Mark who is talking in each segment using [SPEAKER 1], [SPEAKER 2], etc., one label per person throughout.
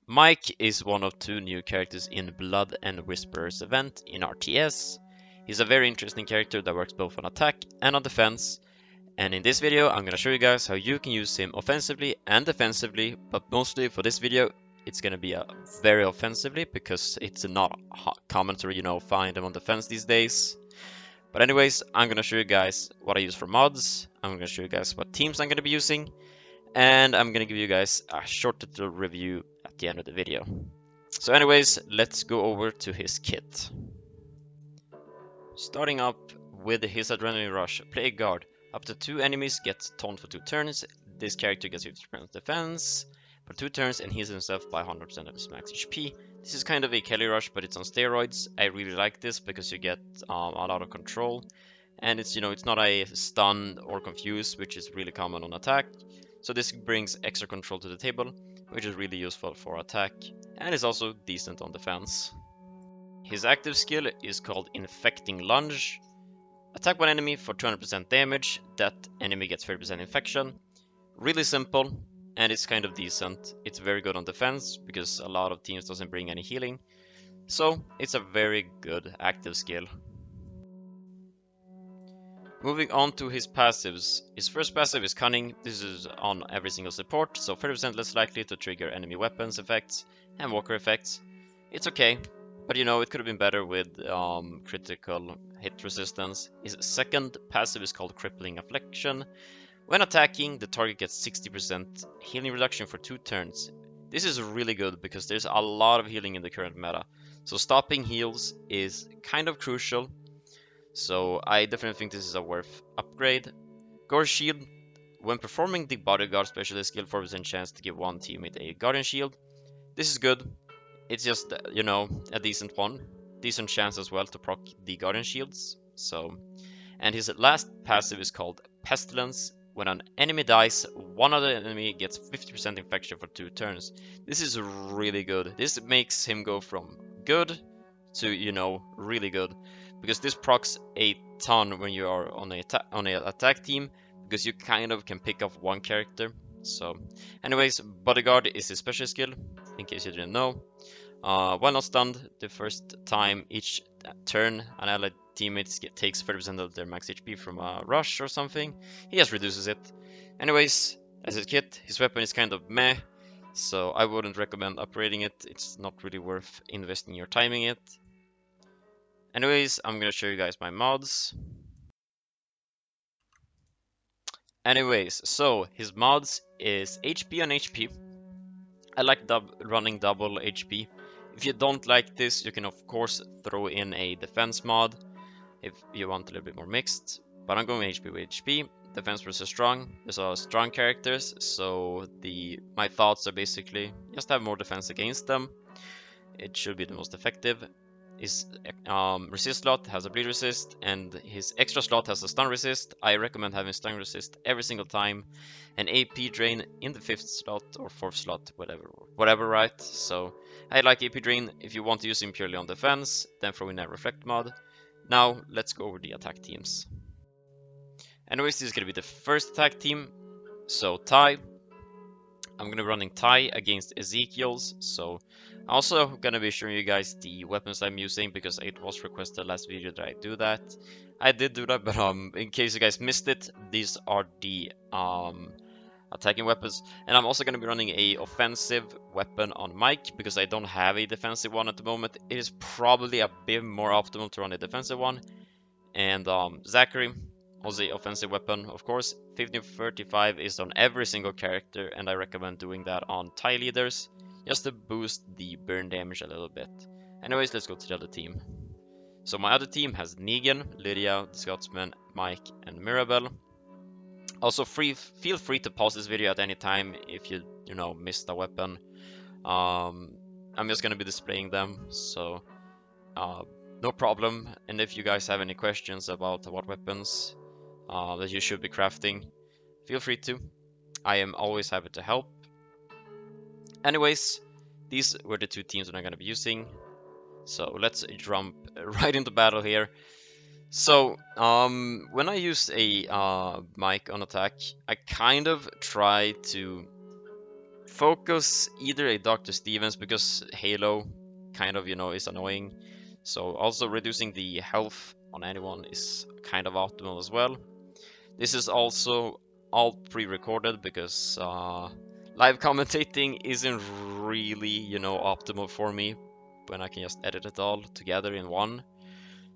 [SPEAKER 1] Mike is one of two new characters in Blood and Whisperers event in RTS. He's a very interesting character that works both on attack and on defense, and in this video I'm gonna show you guys how you can use him offensively and defensively, but mostly for this video it's gonna be a very offensively because it's not common to find him on defense these days. But anyways, I'm gonna show you guys what I use for mods, I'm gonna show you guys what teams I'm gonna be using, and I'm gonna give you guys a short little review at the end of the video. So anyways, let's go over to his kit. Starting up with his Adrenaline Rush, play a guard. Up to 2 enemies get taunt for 2 turns. This character gets 50% defense for 2 turns and heals himself by 100% of his max HP. This is kind of a Kelly Rush, but it's on steroids. I really like this because you get a lot of control. And it's not a stun or confuse, which is really common on attack. So this brings extra control to the table, which is really useful for attack. And is also decent on defense. His active skill is called Infecting Lunge. Attack one enemy for 200% damage, that enemy gets 30% infection. Really simple, and it's kind of decent. It's very good on defense, because a lot of teams doesn't bring any healing. So, it's a very good active skill. Moving on to his passives. His first passive is Cunning. This is on every single support, so 30% less likely to trigger enemy weapons effects and walker effects. It's okay, but it could have been better with critical hit resistance. His second passive is called Crippling Affliction. When attacking, the target gets 60% healing reduction for 2 turns. This is really good because there's a lot of healing in the current meta. So stopping heals is kind of crucial. So I definitely think this is a worth upgrade. Gore Shield. When performing the Bodyguard specialist skill, 4% chance to give one teammate a Guardian Shield. This is good. It's just, a decent one. Decent chance as well to proc the Guardian Shields. And his last passive is called Pestilence. When an enemy dies, one other enemy gets 50% infection for 2 turns. This is really good. This makes him go from good to, really good. Because this procs a ton when you are on an attack team, because you kind of can pick off one character. So, anyways, Bodyguard is his special skill, in case you didn't know. While not stunned, the first time each turn an allied teammate takes 30% of their max HP from a rush or something, he just reduces it. Anyways, as his kit, his weapon is kind of meh, so I wouldn't recommend upgrading it. It's not really worth investing your time in it. Anyways, I'm gonna show you guys my mods. Anyways, so his mods is HP on HP. I like running double HP. If you don't like this, you can of course throw in a defense mod if you want a little bit more mixed. But I'm going HP with HP. Defense versus strong. There's a strong characters, so my thoughts are basically just have more defense against them. It should be the most effective. His resist slot has a bleed resist, and his extra slot has a stun resist. I recommend having stun resist every single time. An AP drain in the 5th slot or 4th slot, whatever, right? So I like AP drain. If you want to use him purely on defense, then throw in a reflect mod. Now let's go over the attack teams. Anyways, this is gonna be the first attack team. So Tai. I'm gonna be running Tai against Ezekiel's. So also gonna be showing you guys the weapons I'm using because it was requested last video that I do that. I did do that, but in case you guys missed it, these are the attacking weapons. And I'm also gonna be running a offensive weapon on Mike because I don't have a defensive one at the moment. It is probably a bit more optimal to run a defensive one. And Zachary, also offensive weapon, of course. 1535 is on every single character, and I recommend doing that on TIE leaders, just to boost the burn damage a little bit. Anyways, let's go to the other team. So my other team has Negan, Lydia, the Scotsman, Mike, and Mirabelle. Also, feel free to pause this video at any time if you missed a weapon. I'm just gonna be displaying them, so no problem. And if you guys have any questions about what weapons that you should be crafting, feel free to. I am always happy to help. Anyways, these were the two teams that I'm going to be using. So let's jump right into battle here. So when I use a Mike on attack, I kind of try to focus either a Dr. Stevens because Halo kind of, is annoying. So also reducing the health on anyone is kind of optimal as well. This is also all pre-recorded because live commentating isn't really, optimal for me when I can just edit it all together in one.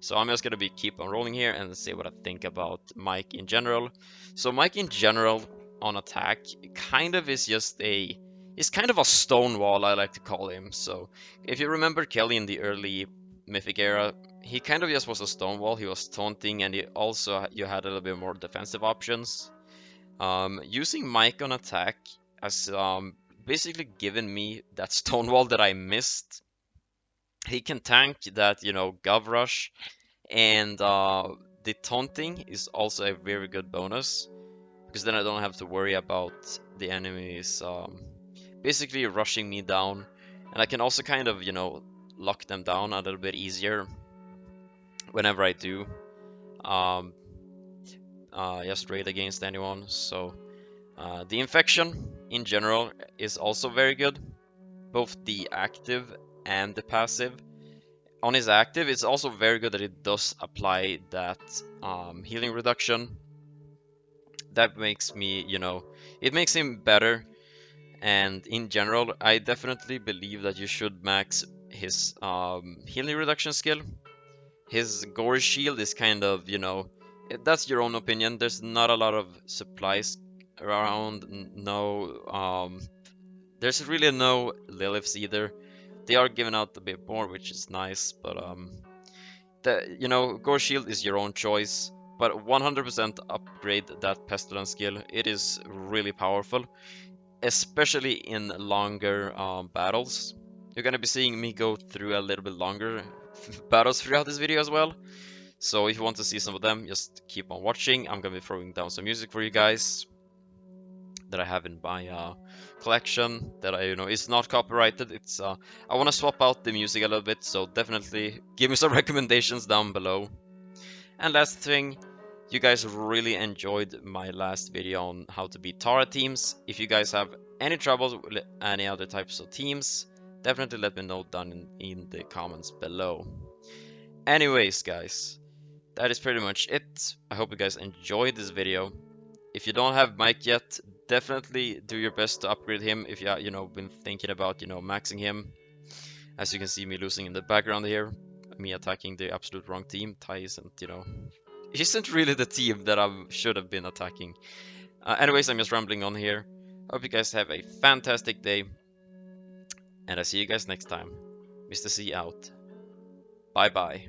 [SPEAKER 1] So I'm just gonna keep on rolling here and say what I think about Mike in general. So Mike in general on attack kind of is just he's kind of a stonewall, I like to call him. So if you remember Kelly in the early Mythic era, he kind of just was a stonewall. He was taunting, and you had a little bit more defensive options. Using Mike on attack has basically given me that stonewall that I missed. He can tank that, Gov Rush, and the taunting is also a very good bonus because then I don't have to worry about the enemies basically rushing me down, and I can also kind of, lock them down a little bit easier whenever I do um, just raid against anyone. So the infection in general is also very good, both the active and the passive. On his active, it's also very good that it does apply that healing reduction. That makes me, it makes him better. And in general, I definitely believe that you should max his healing reduction skill. His gore shield is kind of, that's your own opinion. There's not a lot of supplies around. No, there's really no Liliths either. They are giving out a bit more, which is nice, but Gore Shield is your own choice, but 100% upgrade that Pestilence skill. It is really powerful, especially in longer battles. You're gonna be seeing me go through a little bit longer battles throughout this video as well. So if you want to see some of them, just keep on watching. I'm gonna be throwing down some music for you guys that I have in my collection that is not copyrighted. It's I want to swap out the music a little bit, so definitely give me some recommendations down below. And last thing, you guys really enjoyed my last video on how to beat Tara teams. If you guys have any troubles with any other types of teams, definitely let me know down in the comments below. Anyways, guys, that is pretty much it. I hope you guys enjoyed this video. If you don't have Mike yet, definitely do your best to upgrade him if you been thinking about maxing him. As you can see me losing in the background here, me attacking the absolute wrong team. Ty isn't really the team that I should have been attacking. Anyways, I'm just rambling on here. Hope you guys have a fantastic day, and I see you guys next time. Mr. C out. Bye bye.